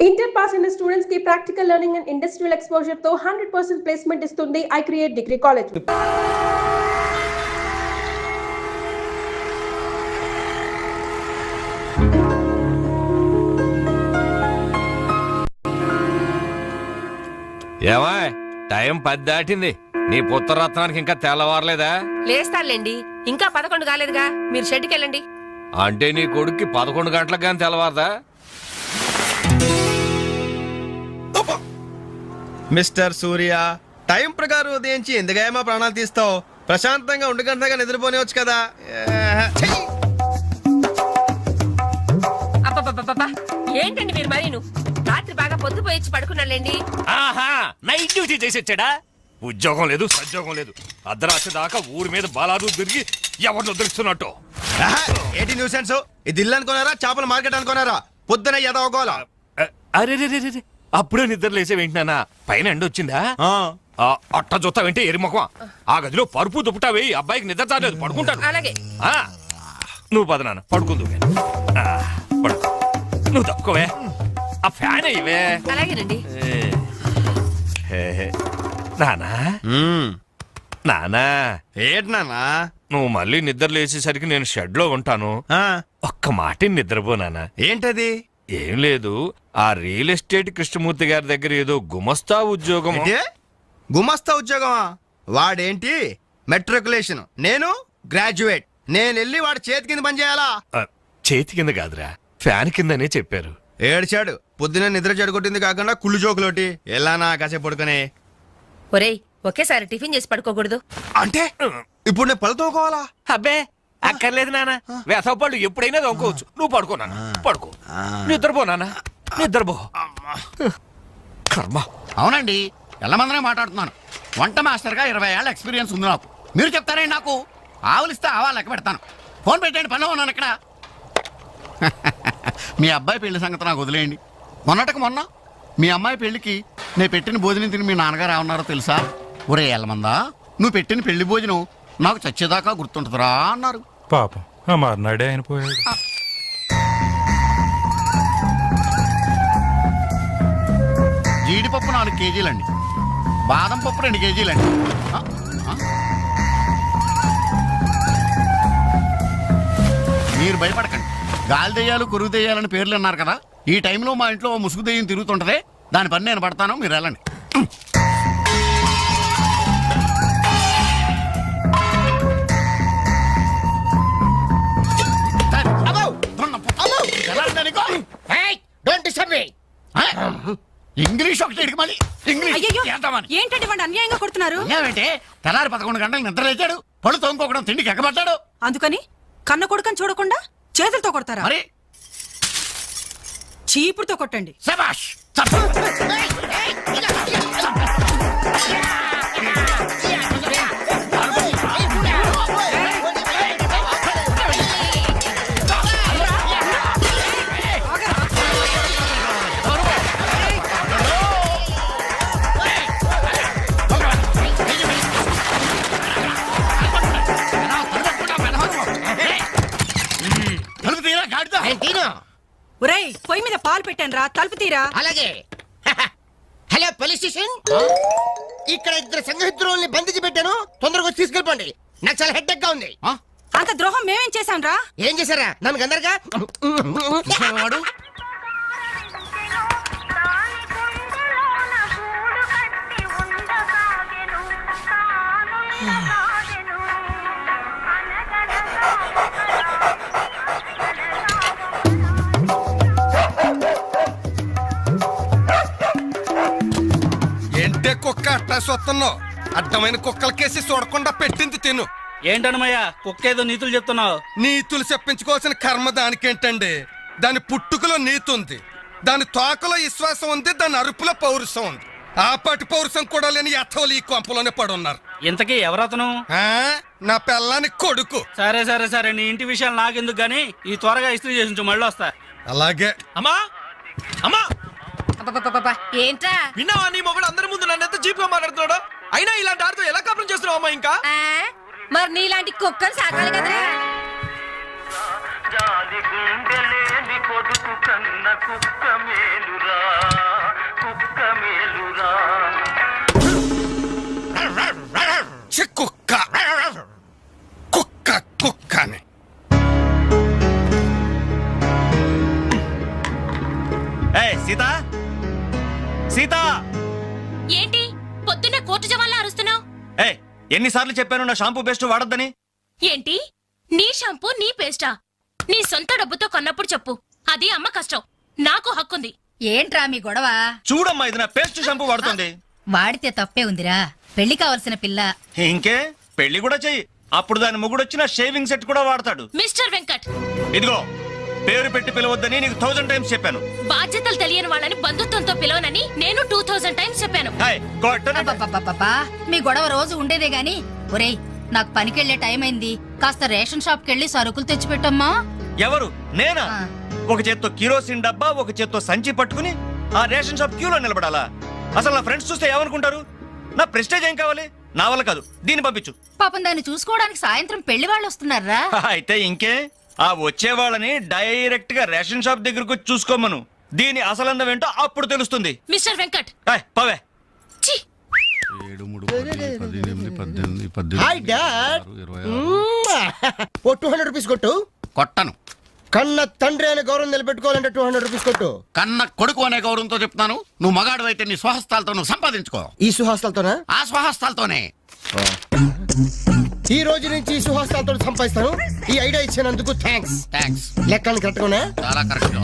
Inter pass అయిన students కి practical learning and industrial exposure తో 100% ప్లేస్మెంట్ ఇస్తుంది ఐ క్రియేట్ డిగ్రీ కాలేజ్. ఏమా టైం 10 దాటింది. నీ పుత్రరత్నానికి ఇంకా తెల్లవారలేదా? లేస్తానులేండి, ఇంకా 11 కాలేదుగా. మీరు షెడ్కి వెళ్ళండి. అంటే నీ కొడుక్కి 11 గంటలకు కానీ తెల్లవారదా? మిస్టర్ సూర్య, టైం ప్రకారం ఉదయించి ఎందుకమ్మా ప్రాణాలు తీస్తావు? ప్రశాంతంగా 1 గంటగా నిద్రపోనివచ్చు కదా. అబ్బబ్బబ్బబ్బా, ఏంటండి మీరు మరీను? రాత్రి బాగా పొద్దుపోయి పడుకున్నాలేండి. ఆహా, నైట్ డ్యూటీ చేసి వచ్చాడా? ఉద్యోగం లేదు, సద్యోగం లేదు. అర్ధరాత్రి దాకా ఊరి మీద బాలాదు తిరిగి ఎవరిని వదిలిస్తున్నట్టు. ఏంటి న్యూసెన్స్? ఇది ఇల్లు అనుకున్నారా, చేపల మార్కెట్ అనుకున్నారా? పొద్దున ఎదవగోలా. అరే అప్పుడే నిద్ర లేసే వింటున్నానా? పైన ఎండ వచ్చిందా? అట్ట జొత్తా వింటే ఎరిముఖం. ఆ గదిలో పరుపు దుప్పటా వేయి, అబ్బాయికి నిద్ర చాలేదు, పడుకుంటాను. అలాగే. నువ్వు పద నాన్న, పడుకుందు. పడుకో, నువ్వు తప్పుకోవే. ఆ ఫ్యాన్ ఇవే. అలాగేనండి. నానా నానా, ఏంటి నాన్నా? నువ్వు మళ్ళీ నిద్ర లేచేసరికి నేను షెడ్ లో ఉంటాను. ఒక్క మాట నిద్రపోనానా. ఏంటది? ఏం లేదు, ఆ రియల్ ఎస్టేట్ కృష్ణమూర్తి గారి దగ్గర ఏదో గుమస్తా ఉద్యోగం. గుమస్తా ఉద్యోగమా? వాడేంటి మెట్రికులేషన్, నేను గ్రాడ్యుయేట్. నేను వెళ్ళి వాడి చేతి కింద పని చేయాలా? చేతి కింద కాదురా, ఫ్యాన్ కిందనే చెప్పారు. ఏడ్చాడు. పొద్దున నిద్ర చెడగొట్టింది కాకుండా కుళ్ళు జోకులోటి. ఎలానా కాసేపు పడుకునే. ఒరేయ్, ఒకేసారి టిఫిన్ చేసి పడుకోకూడదు. అంటే ఇప్పుడు నేను పళ్ళు తోకోవాలా? అబ్బే అక్కర్లేదు నాన్న, వేసవపళ్ళు ఎప్పుడైనా దొంగకోవచ్చు. నువ్వు పడుకో నాన్న, పడుకో. నిద్రపో నాన్న, నిద్రపో. కర్మ. అవునండి, ఎల్లమందనే మాట్లాడుతున్నాను. వంట మాస్టర్గా 20 ఏళ్ళ ఎక్స్పీరియన్స్ ఉంది నాకు. మీరు చెప్తారండి నాకు? ఆవులిస్తే ఆవా లెక్క పెడతాను. ఫోన్ పెట్టండి, పనిలో ఉన్నాను ఇక్కడ. మీ అబ్బాయి పెళ్లి సంగతి నాకు వదిలేయండి. మొన్న మీ అమ్మాయి పెళ్లికి నేను పెట్టిన భోజనం తిని మీ నాన్నగారు ఏమన్నారో తెలుసా? ఒరే ఎల్లమందా, నువ్వు పెట్టిన పెళ్లి భోజనం నాకు చచ్చేదాకా గుర్తుంటుందిరా అన్నారు. పాపం ఆ మర్నాడే ఆయన పోయాడు. జీడిపప్పు 4 కేజీలండి, బాదం పప్పు 2 కేజీలండి. మీరు భయపడకండి. గాలి దెయ్యాలు, కొరుగు దెయ్యాలని పేర్లు అన్నారు కదా. ఈ టైంలో మా ఇంట్లో ముసుగు దెయ్యం తిరుగుతుంటదే, దాని పని నేను పడతాను, మీరు వెళ్ళండి. ఇంగ్లీష్ ఒకటి ఇడికి మళ్ళీ ఏంటండి వాడు అన్యాయంగా కొడుతున్నారు? ఏమంటే తెల్లారి 11 గంటలకు నిద్ర లేచాడు, పళ్ళు తోముకోవడం, తిండికి ఎక్కబడ్డాడు. అందుకని కన్న కొడుకని చూడకుండా చేతులతో కొడతారా? మరి చీపుడుతో కొట్టండి. శభాష్. ఒరేయ్, పొయ్యి మీద పాలు పెట్టాను రా, తలుపు తీరా. అలాగే. హలో పోలీస్ స్టేషన్, ఇక్కడ 2 సంఘహితుల్ని బంధించి పెట్టాను, తొందరగా వచ్చి తీసుకెళ్ళిపోండి. నాకు చాలా హెడ్డెక్ గా ఉంది. అంత ద్రోహం మేమేం చేశాం రా? ఏం చేశారా? నన్ను గందరగా వాడు ఏంటే కుక్క అట్టా సొత్తున్నావు? అడ్డమైన కుక్కలకేసి చూడకుండా పెట్టింది తిను. ఏంటన్నమయ్యా కుక్కేదో నీతులు చెప్తున్నావు? నీతులు చెప్పించుకోవాల్సిన కర్మ దానికేంటండి? దాని పుట్టుకలో నీతి ఉంది, దాని తోకలో విశ్వాసం ఉంది, దాని అరుపులో పౌరుషం ఉంది. ఆపాటి పౌరుషం కూడా లేని యథోలు ఈ కొంపలోనే పడున్నారు. ఇంతకీ ఎవరతను? నా పెళ్ళానికి కొడుకు. సరే సరే సరే, నీ ఇంటి విషయాలు నాకెందుకు గానీ ఈ త్వరగా ఇస్త్రీ చేసించు, మళ్ళీ వస్తా. అలాగే. అమ్మా అమ్మా, ఏంట్రా? విన్నావా నీ మొగుడు అందరి ముందు నన్ను ఎంత జీప్ గా మాట్లాడుతున్నాడు? అయినా ఇలాంటి ఆడుతూ ఎలా కాపురం చేస్తున్నావు అమ్మా? ఇంకా మరి నీలాంటి కుక్కలు సాకాలి కదరా. జాలి గుండెలేని కొడుకు కన్న కుక్క మేలురా. సీత సీత ఏంటి పొద్దున్న కోర్టు జవాన్లా అరుస్తున్నావు? ఎన్నిసార్లు చెప్పాను నా షాంపూ బెస్ట్ వాడొద్దని? ఏంటి నీ షాంపూ నీ పేస్టా? నీ సొంత డబ్బుతో కొన్నప్పుడు చెప్పు, అది అమ్మ కష్టం, నాకు హక్కుంది. ఏంట్రా మీ గొడవ? చూడమ్మా, ఇది నా పేస్ట్ షాంపూ వాడుతుంది. వాడితే తప్పే ఉందిరా, పెళ్లి కావలసిన పిల్ల. ఇంకే పెళ్లి కూడా చెయ్యి, అప్పుడు దాని మొగుడొచ్చిన షేవింగ్ సెట్ కూడా వాడతాడు. మిస్టర్ వెంకట్, ఇదిగో పేరు పెట్టి పిలవద్దని నీకు 1000 టైమ్స్ చెప్పాను. బాధ్యతలు తెలియని వాళ్ళని బంధుత్వంతో పిలవనని నేను 2000 టైమ్స్ చెప్పాను. అబ్బబ్బబ్బబ్బబ్బా, మీ గొడవ రోజు ఉండేదే గాని. ఒరేయ్, నాకు పనికెళ్లే టైం అయింది, కాస్త రేషన్ షాప్ కెళ్ళి సరుకులు తెచ్చిపెట్టమ్మా. ఎవరు? నేనా? ఆ. ఒక చేత్తో కిరోసిన్ డబ్బా, ఒక చేత్తో సంచి పట్టుకుని ఆ రేషన్ షాప్ క్యూలో నిలబడాలా? అసలు నా ఫ్రెండ్స్ చూస్తే ఏమనుకుంటారు? నా ప్రెస్టేజ్ ఏం కావాలి? నా వల్ల కాదు, దీన్ని పంపించు. పాపం దాన్ని చూసుకోవడానికి సాయంత్రం పెళ్లి వాళ్ళు వస్తున్నారా? అయితే ఇంకే, ఆ వచ్చే వాళ్ళని డైరెక్ట్ గా రేషన్ షాప్ దగ్గరకు వచ్చి చూసుకోమను. దీని అసలందం ఏంటో అప్పుడు తెలుస్తుంది. మిస్టర్ వెంకట్, పవే. ఛీ! 7, 3, 10, 18, 18, హాయ్ డాడ్. 20. ఓ 200 రూపీస్ కొట్టు. కొట్టను. కన్న తండ్రి అనే గౌరవం నిలబెట్టుకోవాలంటే 200 రూపీస్ కొట్టు. కన్న కొడుకు అనే గౌరవంతో చెప్తాను, నువ్వు మగాడు అయితే నీ స్వహస్తాలతో నువ్వు సంపాదించుకో. ఈ సుహాస్తాలతోనా? ఆ స్వహస్తాలతోనే. ఈ రోజు నుంచి ఈ సుహాస్తాలతో సంపాదిస్తాను. ఈ ఐడియా ఇచ్చినందుకు థ్యాంక్స్. థ్యాంక్స్. లెక్కలు కరెక్ట్గానే? చాలా కరెక్ట్.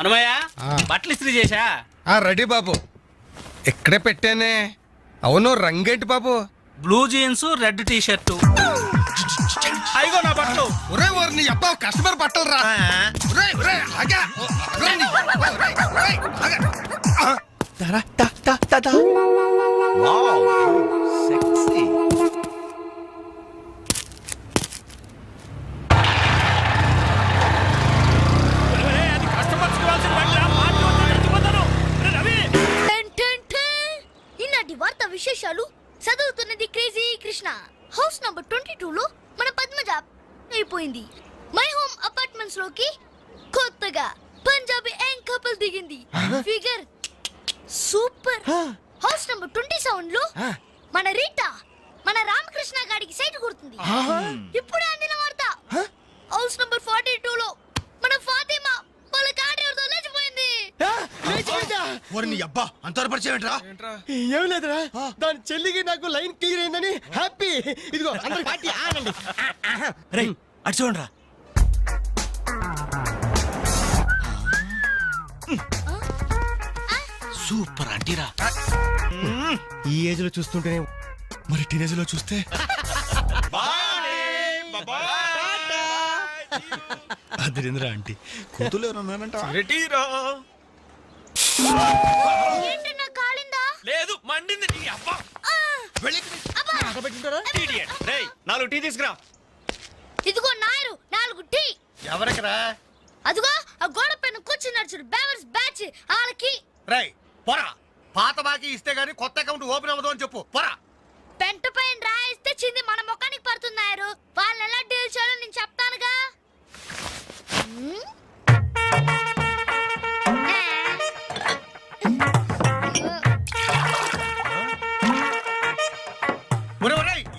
అనమయ్య బట్టలు ఇస్త్రీ చేశా? రెడీ బాబు, ఇక్కడే పెట్టానే. అవును, రంగేంటి బాబు? Blue jeans, red T shirt. అయిగో నా బట్టలు. ఒరే ఓరి నీ అబ్బా, కస్టమర్ బట్టలు రా. ఒరేయ్, ఒరేయ్, ఆగా. ఒరేయ్ నీ- ఒరేయ్, ఒరేయ్, ఆగా. దారా, దా, దా, దా, దా. ఈనాటి వార్త విశేషాలు చదువుతున్నది క్రేజీ కృష్ణ. హౌస్ నంబర్ 22 లో మన పద్మజ అయిపోయింది. మై హోమ్ అపార్ట్మెంట్స్ లోకి కొత్తగా పంజాబీ యంగ్ కపుల్ దిగింది. Figure super. హౌస్ నంబర్ 27 లో మన రీటా మన రామకృష్ణ గారికి సైట్ కొడుతుంది. ఇప్పుడే అందిన వార్త. హౌస్ నంబర్ 42 లో మన ఫాతిమా వాళ్ళ కాడేరుతో లేచిపోయింది. ఓరి నీ అబ్బా, అంతవరకు పరిచయం ఏంట్రా? ఏం లేదురా, దాని చెల్లికి నాకు లైన్ క్లియర్ అయిందని హ్యాపీ. ఇదిగో అందరి పార్టీ ఆనండి. రేయ్, అటు చూడరా. సూపర్ అంటీరా. ఈ ఏజ్ లో చూస్తుంటేనే, మరి టీనేజ్ లో చూస్తే అదిరింద్రా ఆంటీ కూతురు ఎవరన్నారంట? ఏంటి నా కాలిందా? లేదు, మండింది నీ అబ్బా. Idiot. రేయ్, 4 టీ తీసుకురా. ఇదిగో నాయరు 4 టీ. ఎవరికరా? అదిగో ఆ గోడ పైన కూర్చున్నాడు చూడు, బేవర్స్ బ్యాచ్ వాళ్ళకి. రేయ్ పోరా, పాత బాకీ ఇస్తే గానీ కొత్త అకౌంట్ ఓపెన్ అవ్వదు అని చెప్పు. పోరా. పెంట పైన రాయిస్తే చింది మన ముఖానికి పడుతున్నారు. వాళ్ళని ఎలా డీల్ చేయాలో నేను చెప్తానుగా.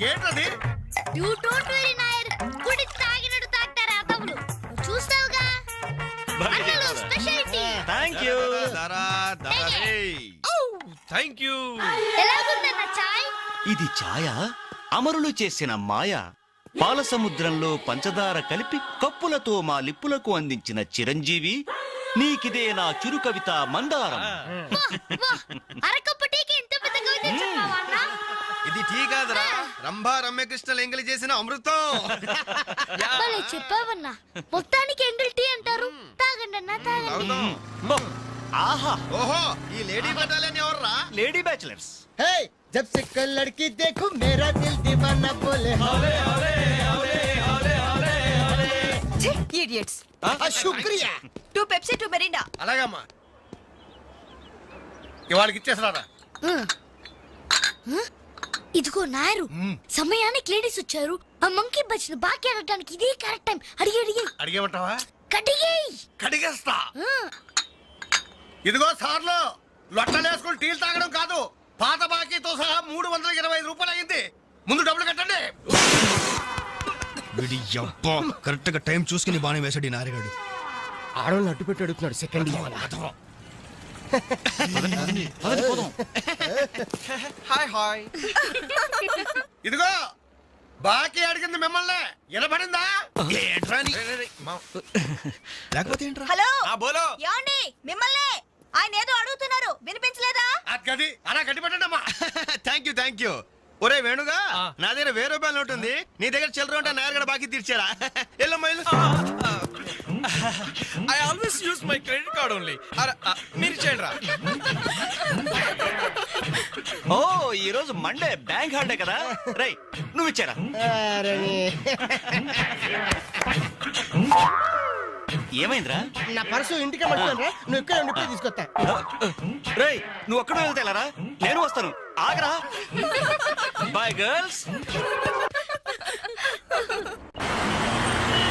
ఏంటది? యు డోంట్ వరీ నాయర్, గుడి తాగినట్టు తాగుతారు అదవులు. చూస్తావుగా అన్నలు స్పెషాలిటీ. థాంక్యూ. Thank you. ఎలాగుందన్న చాయ్? ఇది ఛాయ అమరులు చేసిన మాయ. పాల సముద్రంలో పంచదార కలిపి కప్పులతో మా లిప్పులకు అందించిన చిరంజీవి, నీకిదే నా చిరు కవిత మందారం. అరకప్పు టీకి ఇంత పెద్ద కవిత చెప్పావా అన్న? ఇది టీ కాదురా, రంభా రమ్యకృష్ణలు ఎంగిలి చేసిన అమృతం. భలే చెప్పావన్నా. మొత్తానికి ఎంగిల్ టీ అంటారు. తాగండి అన్న, తాగండి. బో, ఆహా, ఓహో, ఈ లేడీ బటాలియన్ ఎవర్రా? Lady bachelors. హే, జబ్ సే కల్ లడ్కీ దేఖో మేరా దిల్ దీవానా బోలే హోలే హోలే హోలే హోలే హోలే హోలే. ఇడియట్స్. శుక్రియా. 2 పెప్సీ 2 మెరిండా. అలాగమ్మా, ఇవాళకి ఇచ్చేసరారా. ఇదిగో నాయరు, సమయానికి లేడీస్ వచ్చారు. ఆ మంకీ బచ్చిన బాకీ అడగడానికి ఇదే కరెక్ట్ టైం. అడిగి అడిగి అడిగేమంటావా? కడిగేయ్. కడిగేస్తా. ఇదిగో సార్లు, లొట్టలేసుకుని టీలు తాగడం కాదు, పాత బాకీతో సహా 325 రూపాయలు అయింది. ముందు డబ్బులు కట్టండి. వీడి అబ్బా కరెక్ట్ గా టైం చూసుకుని బాగానే వేసాడు ఈ నారిగాడు. ఆడవాళ్ళని అడ్డు పెట్టి అడుగుతున్నాడు సెకండ్ హాయ్ హాయ్ ఇదిగో బాకీ అడిగింది మిమ్మల్ని వినపడిందా లేకపోతే ఏంట్రా హలో బోలో యాండి మిమ్మల్ని ఆయన ఏదో అడుగుతున్నారు వినిపించలేదా గది అలా గట్టి పెట్టండమ్మా. థ్యాంక్ యూ ఒరే వేణుగా నా దగ్గర 1000 రూపాయల నోట్ ఉంది నీ దగ్గర చిల్లర ఉంటే నాయర్ కూడా బాకీ తీర్చారా ఎల్లమ్మా I always use my credit card only మీరు ఇచ్చేయండి రా ఓ ఈ రోజు మండే బ్యాంక్ హాలిడే కదా రై నువ్వు ఇచ్చారా ఏమైందిరా నా పర్సు ఇంటికి మర్చిపోయాను నువ్వు ఇక్కడ ఉండి ఇప్పుడే తీసుకొస్తా రేయ్ నువ్వు ఒక్కడో వెళ్తేలారా నేను వస్తాను ఆగరా బాయ్ గర్ల్స్